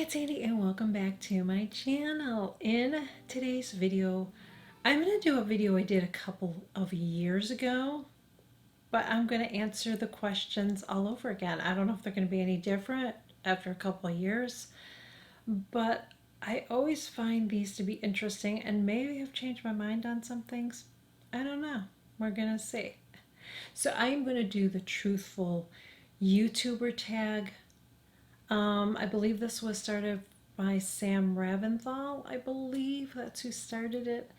it's Andy and welcome back to my channel. In today's video, I'm going to do a video I did a couple of years ago, but I'm going to answer the questions all over again. I don't know if they're going to be any different after a couple of years, but I always find these to be interesting and maybe I've changed my mind on some things. I don't know. We're going to see. So I'm going to do the truthful YouTuber tag. I believe this was started by Sam Raventhal. I believe that's who started it.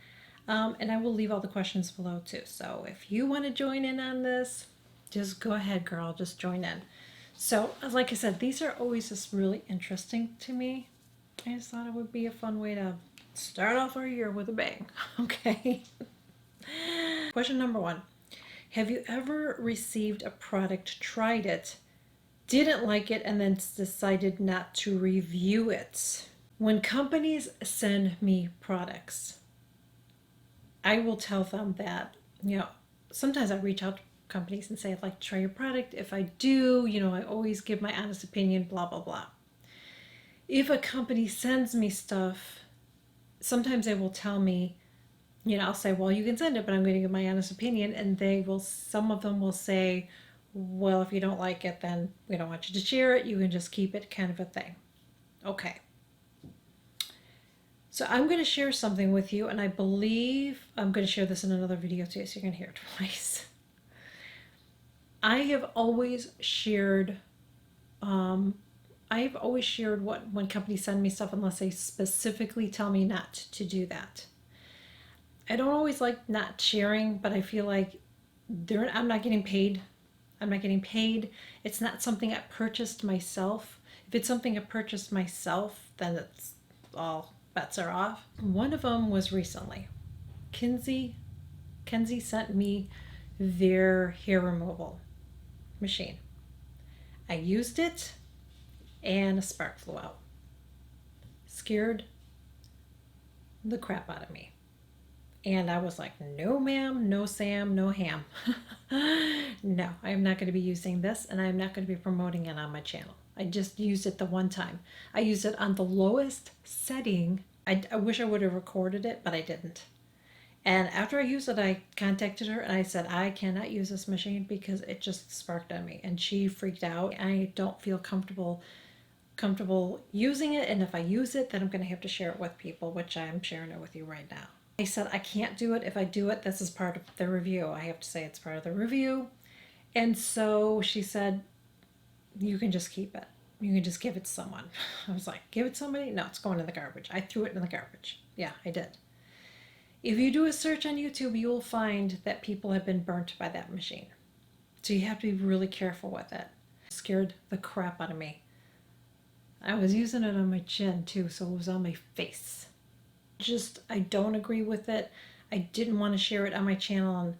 And I will leave all the questions below too. So if you want to join in on this, just go ahead, girl. Just join in. So, like I said, these are always just really interesting to me. I just thought it would be a fun way to start off our year with a bang. Okay. Question number 1. Have you ever received a product, tried it, didn't like it, and then decided not to review it? When companies send me products, I will tell them that, sometimes I reach out to companies and say, I'd like to try your product. If I do, I always give my honest opinion, blah, blah, blah. If a company sends me stuff, sometimes they will tell me, I'll say, well, you can send it, but I'm going to give my honest opinion. And some of them will say, well, if you don't like it, then we don't want you to share it. You can just keep it, kind of a thing. Okay. So I'm going to share something with you, and I believe I'm going to share this in another video too, so you're going to hear it twice. I have always shared when companies send me stuff unless they specifically tell me not to do that. I don't always like not sharing, but I feel like I'm not getting paid. It's not something I purchased myself. If it's something I purchased myself, then it's all bets are off. One of them was recently. Kenzie sent me their hair removal machine. I used it and a spark flew out. Scared the crap out of me. And I was like, no ma'am, no Sam, no ham. No, I am not going to be using this, and I am not going to be promoting it on my channel. I just used it the one time. I used it on the lowest setting. I wish I would have recorded it, but I didn't. And after I used it, I contacted her and I said, I cannot use this machine because it just sparked on me. And she freaked out. I don't feel comfortable using it. And if I use it, then I'm going to have to share it with people, which I'm sharing it with you right now. I said, I can't do it. If I do it, this is part of the review. I have to say it's part of the review. And so she said, you can just keep it. You can just give it to someone. I was like, give it to somebody? No, it's going in the garbage. I threw it in the garbage. Yeah, I did. If you do a search on YouTube, you will find that people have been burnt by that machine. So you have to be really careful with it. It scared the crap out of me. I was using it on my chin too, so it was on my face. I don't agree with it. I didn't want to share it on my channel,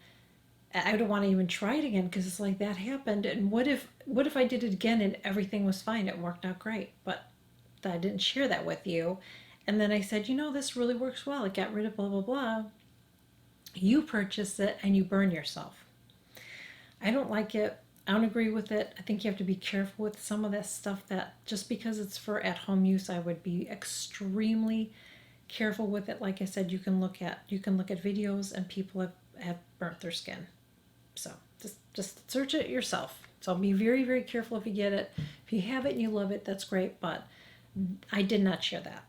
and I don't want to even try it again because it's like that happened. And what if I did it again and everything was fine? It worked out great, but I didn't share that with you. And then I said, this really works well. It got rid of blah, blah, blah. You purchase it and you burn yourself. I don't like it. I don't agree with it. I think you have to be careful with some of that stuff, that just because it's for at-home use, I would be extremely careful with it. Like I said, you can look at videos and people have burnt their skin. So just search it yourself. So be very, very careful if you get it. If you have it and you love it, that's great. But I did not share that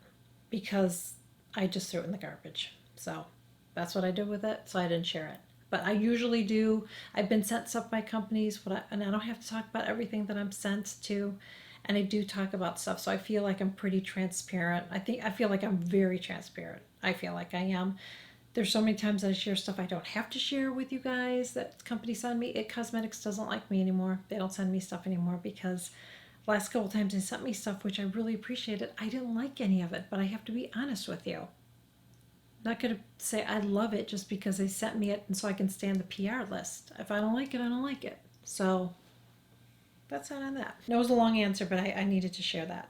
because I just threw it in the garbage. So that's what I did with it. So I didn't share it. But I usually do. I've been sent stuff by companies, and I don't have to talk about everything that I'm sent to. And I do talk about stuff, so I feel like I'm pretty transparent. I feel like I'm very transparent. I feel like I am. There's so many times that I share stuff I don't have to share with you guys that companies send me. It Cosmetics doesn't like me anymore. They don't send me stuff anymore because the last couple times they sent me stuff, which I really appreciated, I didn't like any of it, but I have to be honest with you. I'm not going to say I love it just because they sent me it and so I can stay on the PR list. If I don't like it, I don't like it. So that's not on that. That was a long answer, but I needed to share that.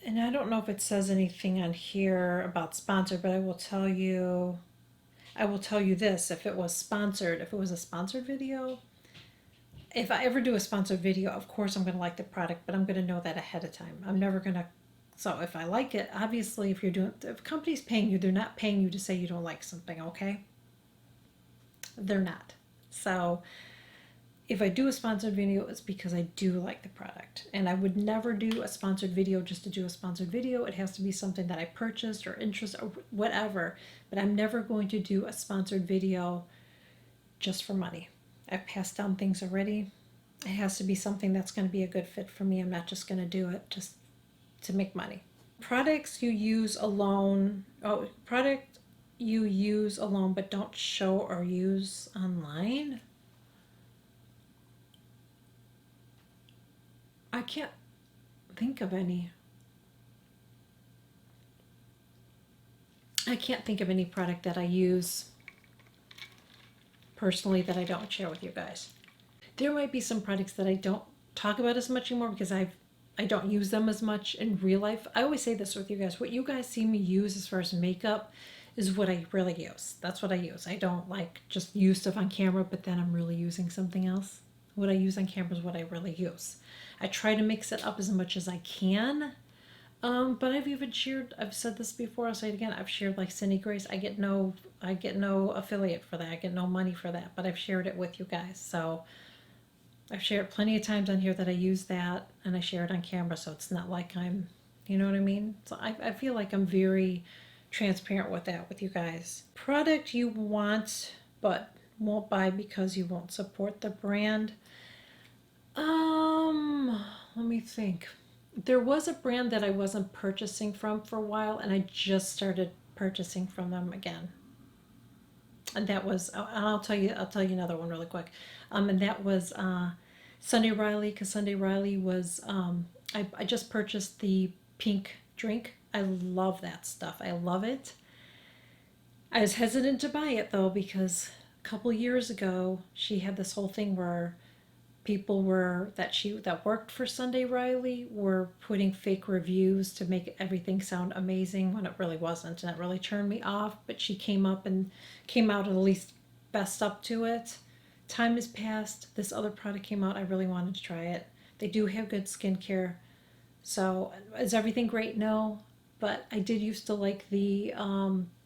And I don't know if it says anything on here about sponsored, but I will tell you this. If it was a sponsored video, if I ever do a sponsored video, of course I'm going to like the product, but I'm going to know that ahead of time. I'm never going to. So if I like it, obviously, if a company's paying you, they're not paying you to say you don't like something, okay? They're not. So if I do a sponsored video, it's because I do like the product. And I would never do a sponsored video just to do a sponsored video. It has to be something that I purchased or interest or whatever. But I'm never going to do a sponsored video just for money. I've passed down things already. It has to be something that's going to be a good fit for me. I'm not just going to do it just to make money. Products you use alone, product you use alone but don't show or use online. I can't think of any. I can't think of any product that I use personally that I don't share with you guys. There might be some products that I don't talk about as much anymore because I don't use them as much in real life. I always say this with you guys. What you guys see me use as far as makeup is what I really use. That's what I use. I don't like just use stuff on camera, but then I'm really using something else. What I use on camera is what I really use. I try to mix it up as much as I can. But I've even shared, I've said this before, I'll say it again, I've shared like Cindy Grace. I get no affiliate for that. I get no money for that, but I've shared it with you guys. So I've shared plenty of times on here that I use that and I share it on camera. So it's not like I'm, you know what I mean? So I feel like I'm very transparent with that with you guys. Product you want, but won't buy because you won't support the brand. Let me think. There was a brand that I wasn't purchasing from for a while, and I just started purchasing from them again. And that was, and I'll tell you another one really quick. And that was Sunday Riley, because Sunday Riley was, I just purchased the pink drink. I love that stuff. I love it. I was hesitant to buy it though because a couple years ago she had this whole thing where people were that worked for Sunday Riley were putting fake reviews to make everything sound amazing when it really wasn't, and it really turned me off. But she came out at least best up to it. Time has passed. This other product came out. I really wanted to try it. They do have good skincare. So is everything great? No, but I did used to like the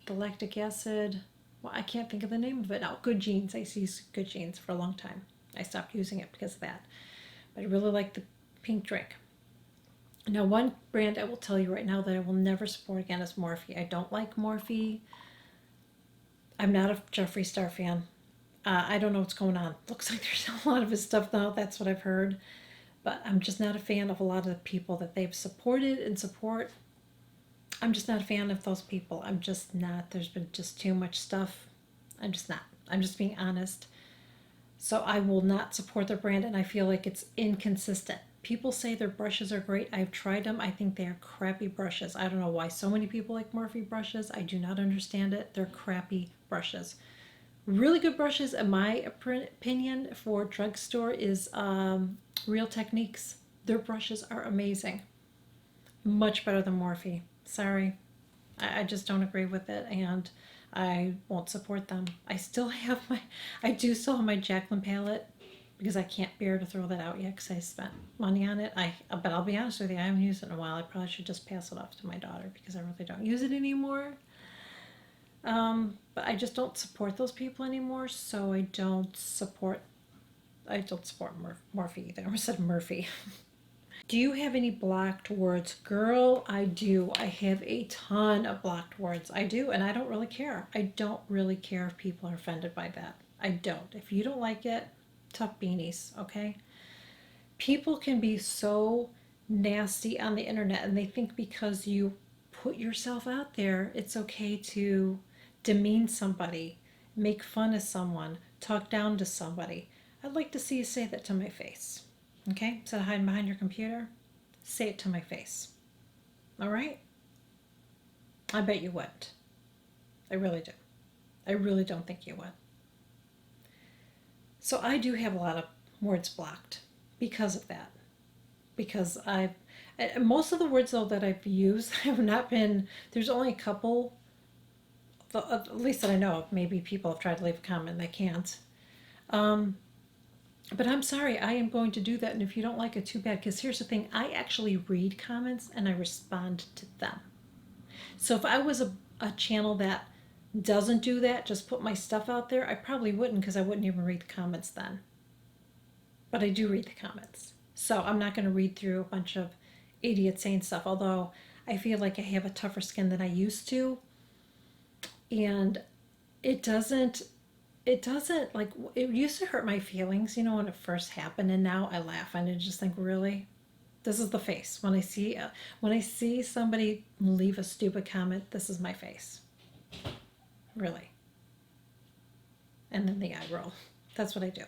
lactic acid. Well, I can't think of the name of it now. Good Genes. I used Good Genes for a long time. I stopped using it because of that. But I really like the pink drink. Now, one brand I will tell you right now that I will never support again is Morphe. I don't like Morphe. I'm not a Jeffree Star fan. I don't know what's going on. Looks like there's a lot of his stuff now. That's what I've heard. But I'm just not a fan of a lot of the people that they've supported and support. I'm just not a fan of those people. I'm just not. There's been just too much stuff. I'm just not. I'm just being honest. So I will not support their brand, and I feel like it's inconsistent. People say their brushes are great. I've tried them. I think they are crappy brushes. I don't know why so many people like Morphe brushes. I do not understand it. They're crappy brushes. Really good brushes, in my opinion, for drugstore is Real Techniques. Their brushes are amazing. Much better than Morphe. Sorry. I just don't agree with it, and I won't support them. I do still have my Jacqueline palette because I can't bear to throw that out yet because I spent money on it. But I'll be honest with you, I haven't used it in a while. I probably should just pass it off to my daughter because I really don't use it anymore. But I just don't support those people anymore, so I don't support Morphe either. I almost said Murphy. Do you have any blocked words? Girl, I do. I have a ton of blocked words. I do, and I don't really care. I don't really care if people are offended by that. I don't. If you don't like it, tough beanies, okay? People can be so nasty on the internet, and they think because you put yourself out there, it's okay to demean somebody, make fun of someone, talk down to somebody. I'd like to see you say that to my face. Okay? Instead of hiding behind your computer, say it to my face. All right? I bet you wouldn't. I really do. I really don't think you would. So I do have a lot of words blocked because of that. Because most of the words though that I've used have not been, there's only a couple, at least that I know of. Maybe people have tried to leave a comment and they can't. But I'm sorry, I am going to do that. And if you don't like it, too bad. Because here's the thing, I actually read comments and I respond to them. So if I was a channel that doesn't do that, just put my stuff out there, I probably wouldn't because I wouldn't even read the comments then. But I do read the comments. So I'm not going to read through a bunch of idiots saying stuff, although I feel like I have a tougher skin than I used to. And it doesn't like it used to hurt my feelings, when it first happened, and now I laugh and I just think, really, this is the face when I see somebody leave a stupid comment. This is my face, really, and then the eye roll. That's what I do.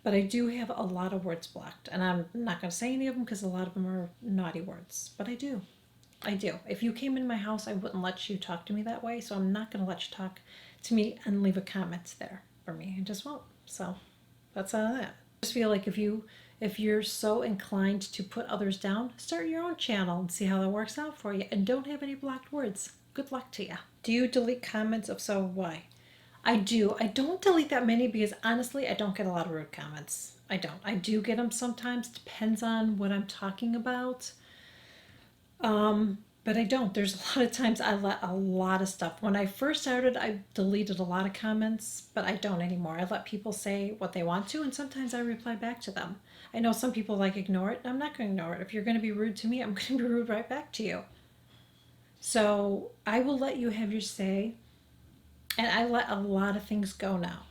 But I do have a lot of words blocked, and I'm not going to say any of them because a lot of them are naughty words. But I do. If you came in my house, I wouldn't let you talk to me that way, so I'm not going to let you talk to me and leave a comment there for me. I just won't. So that's all that. I just feel like if you're so inclined to put others down, start your own channel and see how that works out for you. And don't have any blocked words. Good luck to you. Do you delete comments? If so, why? I do. I don't delete that many because honestly, I don't get a lot of rude comments. I don't. I do get them sometimes. Depends on what I'm talking about. But I don't. There's a lot of times I let a lot of stuff. When I first started, I deleted a lot of comments, but I don't anymore. I let people say what they want to, and sometimes I reply back to them. I know some people like ignore it. I'm not going to ignore it. If you're going to be rude to me, I'm going to be rude right back to you. So I will let you have your say, and I let a lot of things go now.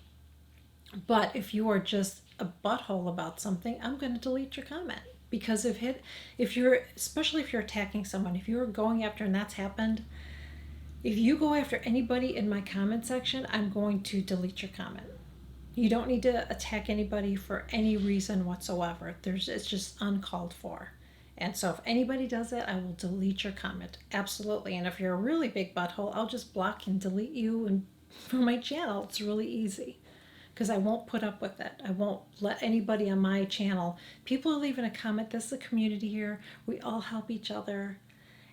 But if you are just a butthole about something, I'm going to delete your comment. Because if you're, especially if you're attacking someone, if you're going after, and that's happened, if you go after anybody in my comment section, I'm going to delete your comment. You don't need to attack anybody for any reason whatsoever. It's just uncalled for. And so if anybody does that, I will delete your comment. Absolutely. And if you're a really big butthole, I'll just block and delete you and from my channel. It's really easy because I won't put up with it. I won't let anybody on my channel. People are leaving a comment. This is a community here. We all help each other.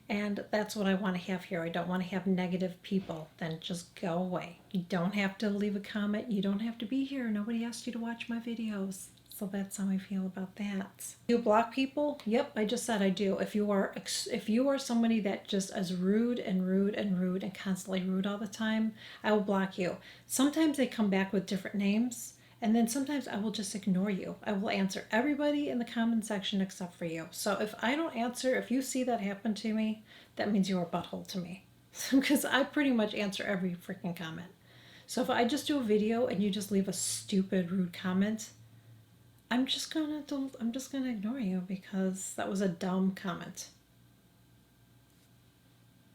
And that's what I want to have here. I don't want to have negative people. Then just go away. You don't have to leave a comment. You don't have to be here. Nobody asked you to watch my videos. So that's how I feel about that. Do you block people? Yep, I just said I do. If you are somebody that just is rude and rude and rude and constantly rude all the time, I will block you. Sometimes they come back with different names, and then sometimes I will just ignore you. I will answer everybody in the comment section except for you. So if I don't answer, if you see that happen to me, that means you're a butthole to me. Because I pretty much answer every freaking comment. So if I just do a video and you just leave a stupid, rude comment, I'm just gonna ignore you because that was a dumb comment.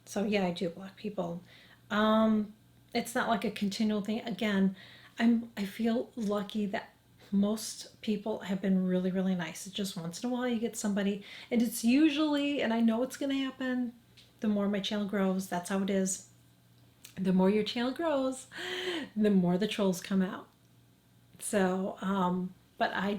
So yeah, I do block people. It's not like a continual thing. Again, I feel lucky that most people have been really, really nice. It's just once in a while you get somebody, and it's usually, and I know it's gonna happen, the more my channel grows, that's how it is. The more your channel grows, the more the trolls come out. So, but I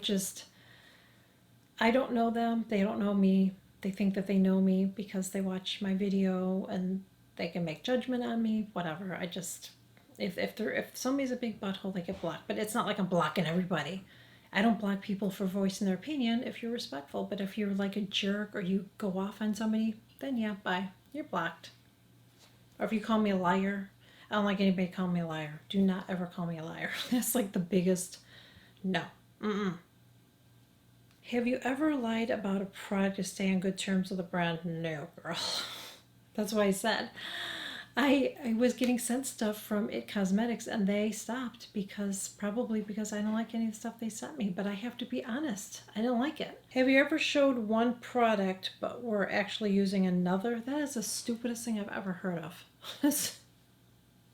don't know them. They don't know me. They think that they know me because they watch my video and they can make judgment on me, whatever. If somebody's a big butthole, they get blocked. But it's not like I'm blocking everybody. I don't block people for voicing their opinion if you're respectful. But if you're like a jerk or you go off on somebody, then yeah, bye. You're blocked. Or if you call me a liar, I don't like anybody calling me a liar. Do not ever call me a liar. That's like the biggest no. Mm-mm. Have you ever lied about a product to stay on good terms with a brand? No, girl. That's why I said I was getting sent stuff from It Cosmetics and they stopped probably because I don't like any of the stuff they sent me. But I have to be honest, I didn't like it. Have you ever showed one product but were actually using another? That is the stupidest thing I've ever heard of.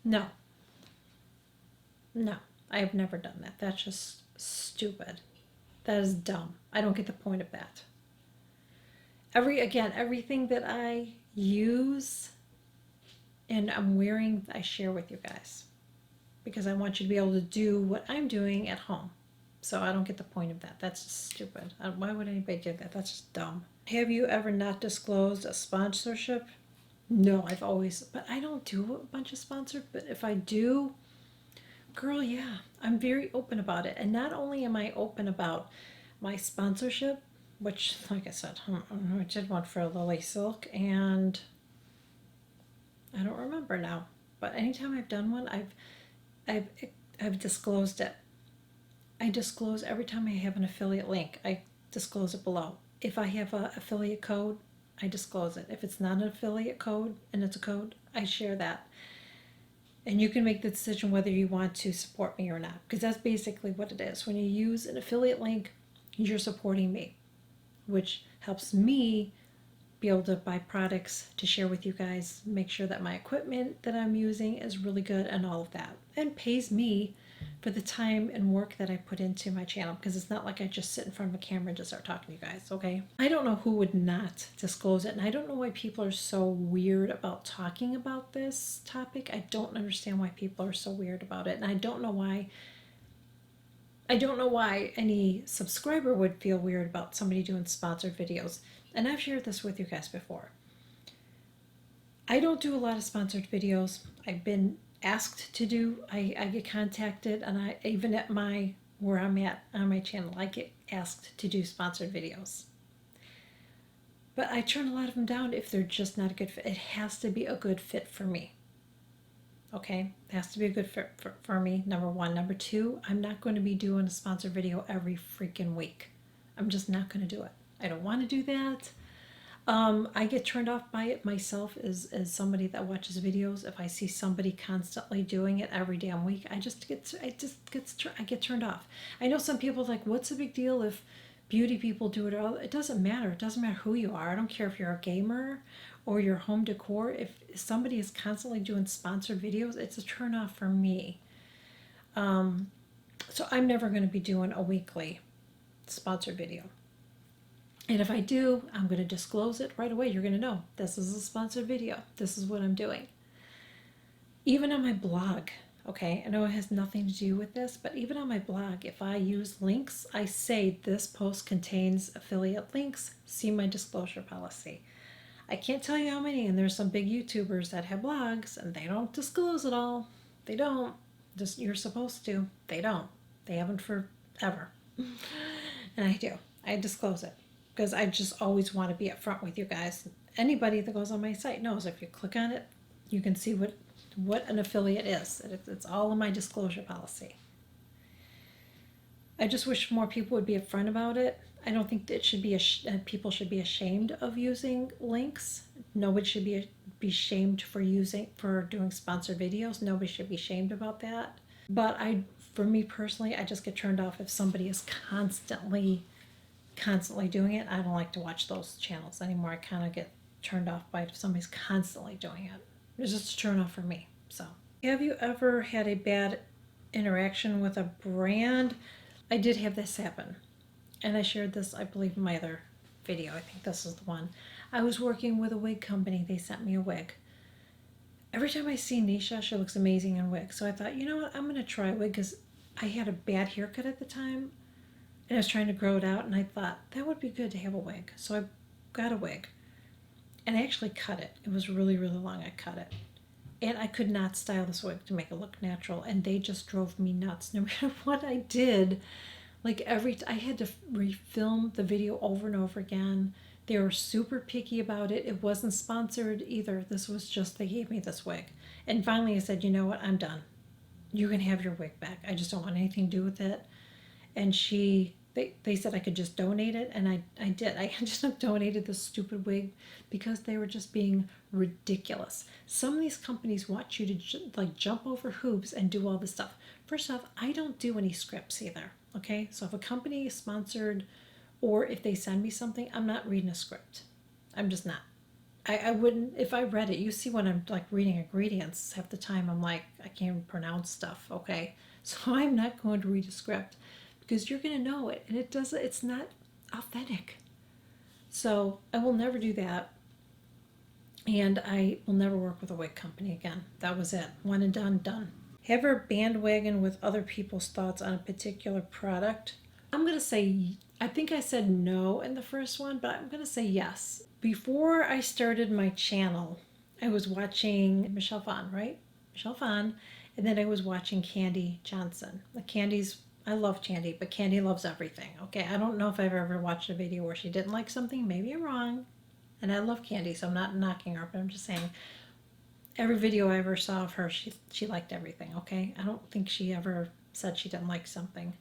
No. No, I have never done that. That's just stupid. That is dumb. I don't get the point of that. Everything that I use and I'm wearing, I share with you guys because I want you to be able to do what I'm doing at home. So I don't get the point of that. That's just stupid. Why would anybody do that? That's just dumb. Have you ever not disclosed a sponsorship? No, but I don't do a bunch of sponsored, but if I do, Girl, yeah, I'm very open about it. And not only am I open about my sponsorship, which, like I said, I did one for Lily Silk, and I don't remember now. But anytime I've done one, I've, I've disclosed it. I disclose every time I have an affiliate link. I disclose it below. If I have an affiliate code, I disclose it. If it's not an affiliate code and it's a code, I share that. And you can make the decision whether you want to support me or not, because that's basically what it is. When you use an affiliate link, you're supporting me, which helps me be able to buy products to share with you guys, make sure that my equipment that I'm using is really good and all of that, and pays me for the time and work that I put into my channel, because it's not like I just sit in front of a camera and just start talking to you guys, okay? I don't know who would not disclose it, and I don't know why people are so weird about talking about this topic. I don't understand why people are so weird about it, and I don't know why any subscriber would feel weird about somebody doing sponsored videos. And I've shared this with you guys before. I don't do a lot of sponsored videos. I've been asked to do. I get contacted, and I even at where I'm at on my channel, I get asked to do sponsored videos. But I turn a lot of them down if they're just not a good fit. It has to be a good fit for me. Okay, it has to be a good fit for me, number one. Number two, I'm not going to be doing a sponsored video every freaking week. I'm just not going to do it. I don't want to do that. I get turned off by it myself as somebody that watches videos. If I see somebody constantly doing it every damn week, I get turned off. I know some people are like, what's the big deal if beauty people do it all? It doesn't matter. It doesn't matter who you are. I don't care if you're a gamer or your home decor. If somebody is constantly doing sponsored videos, it's a turn off for me. So I'm never going to be doing a weekly sponsored video. And if I do, I'm going to disclose it right away. You're going to know this is a sponsored video. This is what I'm doing. Even on my blog, okay, I know it has nothing to do with this, but even on my blog, if I use links, I say this post contains affiliate links. See my disclosure policy. I can't tell you how many, and there's some big YouTubers that have blogs, and they don't disclose it all. They don't. Just you're supposed to. They don't. They haven't forever. And I do. I disclose it, because I just always want to be upfront with you guys. Anybody that goes on my site knows if you click on it, you can see what an affiliate is. It's all in my disclosure policy. I just wish more people would be upfront about it. I don't think that people should be ashamed of using links. Nobody should be shamed for doing sponsored videos. Nobody should be shamed about that. But for me personally, I just get turned off if somebody is constantly doing it. I don't like to watch those channels anymore. I kind of get turned off by it if somebody's constantly doing it. It's just a turn off for me. So, have you ever had a bad interaction with a brand? I did have this happen, and I shared this, I believe, in my other video. I think this is the one. I was working with a wig company. They sent me a wig. Every time I see Nisha, she looks amazing in wigs. So I thought, you know what, I'm going to try a wig, because I had a bad haircut at the time, and I was trying to grow it out, and I thought that would be good to have a wig. So I got a wig, and I actually cut it. It was really, really long. I cut it. And I could not style this wig to make it look natural, and they just drove me nuts. No matter what I did, I had to refilm the video over and over again. They were super picky about it. It wasn't sponsored either. This was just, they gave me this wig. And finally I said, you know what, I'm done. You can have your wig back. I just don't want anything to do with it. And they said I could just donate it, and I did. I just donated this stupid wig because they were just being ridiculous. Some of these companies want you to jump over hoops and do all this stuff. First off, I don't do any scripts either, okay? So if a company is sponsored or if they send me something, I'm not reading a script. I'm just not. I wouldn't, if I read it, you see when I'm reading ingredients, half the time I'm like, I can't pronounce stuff, okay? So I'm not going to read a script, because you're going to know it, and it's not authentic. So I will never do that, and I will never work with a wig company again. That was it. One and done. Have a bandwagon with other people's thoughts on a particular product? I'm going to say, I think I said no in the first one, but I'm going to say yes. Before I started my channel, I was watching Michelle Phan, right? Michelle Phan, And then I was watching Candy Johnson. I love Candy, but Candy loves everything. Okay, I don't know if I've ever watched a video where she didn't like something. Maybe I'm wrong. And I love Candy, so I'm not knocking her, but I'm just saying every video I ever saw of her, she liked everything, okay? I don't think she ever said she didn't like something.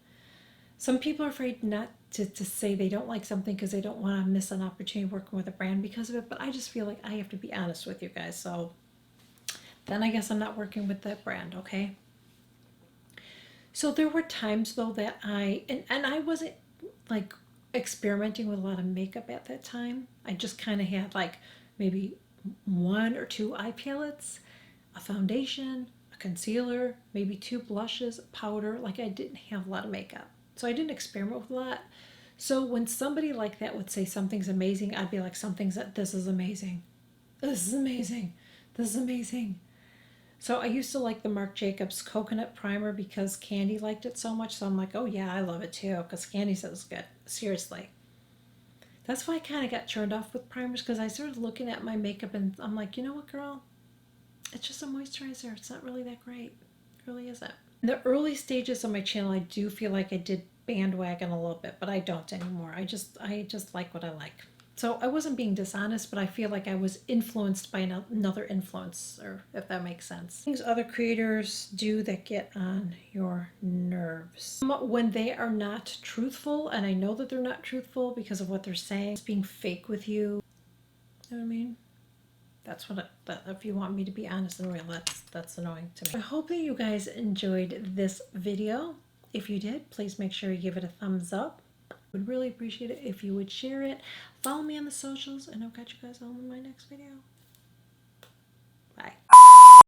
Some people are afraid not to say they don't like something because they don't want to miss an opportunity working with a brand because of it, but I just feel like I have to be honest with you guys, so then I guess I'm not working with that brand, okay? So there were times though that and I wasn't like experimenting with a lot of makeup at that time. I just kind of had like maybe 1 or 2 eye palettes, a foundation, a concealer, maybe 2 blushes, powder. Like I didn't have a lot of makeup. So I didn't experiment with a lot. So when somebody like that would say something's amazing, I'd be like, this is amazing. This is amazing. This is amazing. So I used to like the Marc Jacobs coconut primer because Candy liked it so much. So I'm like, oh yeah, I love it too because Candy says it's good. Seriously. That's why I kind of got turned off with primers because I started looking at my makeup and I'm like, you know what, girl? It's just a moisturizer. It's not really that great. It really isn't. In the early stages of my channel, I do feel like I did Bandwagon a little bit, but I don't anymore. I just like what I like. So I wasn't being dishonest, but I feel like I was influenced by another influencer, if that makes sense. Things other creators do that get on your nerves. When they are not truthful, and I know that they're not truthful because of what they're saying, it's being fake with you. You know what I mean? That's what if you want me to be honest and real, that's annoying to me. I hope that you guys enjoyed this video. If you did, please make sure you give it a thumbs up. Would really appreciate it if you would share it. Follow me on the socials, and I'll catch you guys all in my next video. Bye. Bye.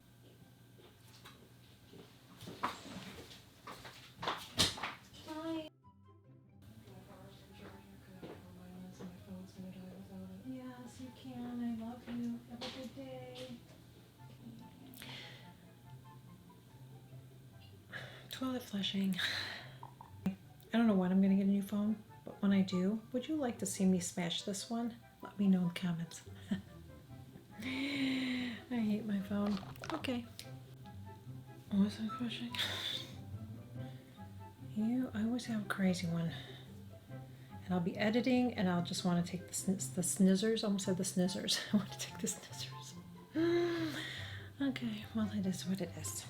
Yes, you can. I love you. Have a good day. Toilet flushing. I don't know when I'm going to get a new phone, but when I do, would you like to see me smash this one? Let me know in the comments. I hate my phone. Okay. What was I flushing? I always have a crazy one. And I'll be editing, and I'll just want to take the snizzers. I almost said the snizzers. I want to take the snizzers. Okay, well, it is what it is.